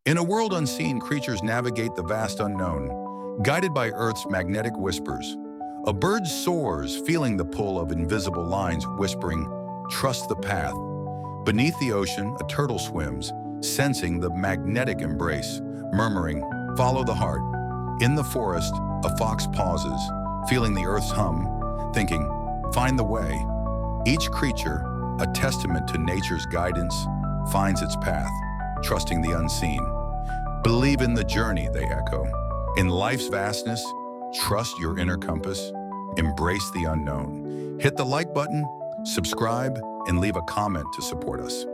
In a world unseen, creatures navigate the vast unknown, guided by Earth's magnetic whispers. A bird soars, feeling the pull of invisible lines, whispering, "Trust the path." Beneath the ocean, a turtle swims, sensing the magnetic embrace, murmuring, "Follow the heart." In the forest, a fox pauses, feeling the earth's hum, thinking, "Find the way." Each creature, a testament to nature's guidance, finds its path, trusting the unseen. Believe in the journey, they echo. In life's vastness, trust your inner compass, embrace the unknown. Hit the like button, subscribe, and leave a comment to support us.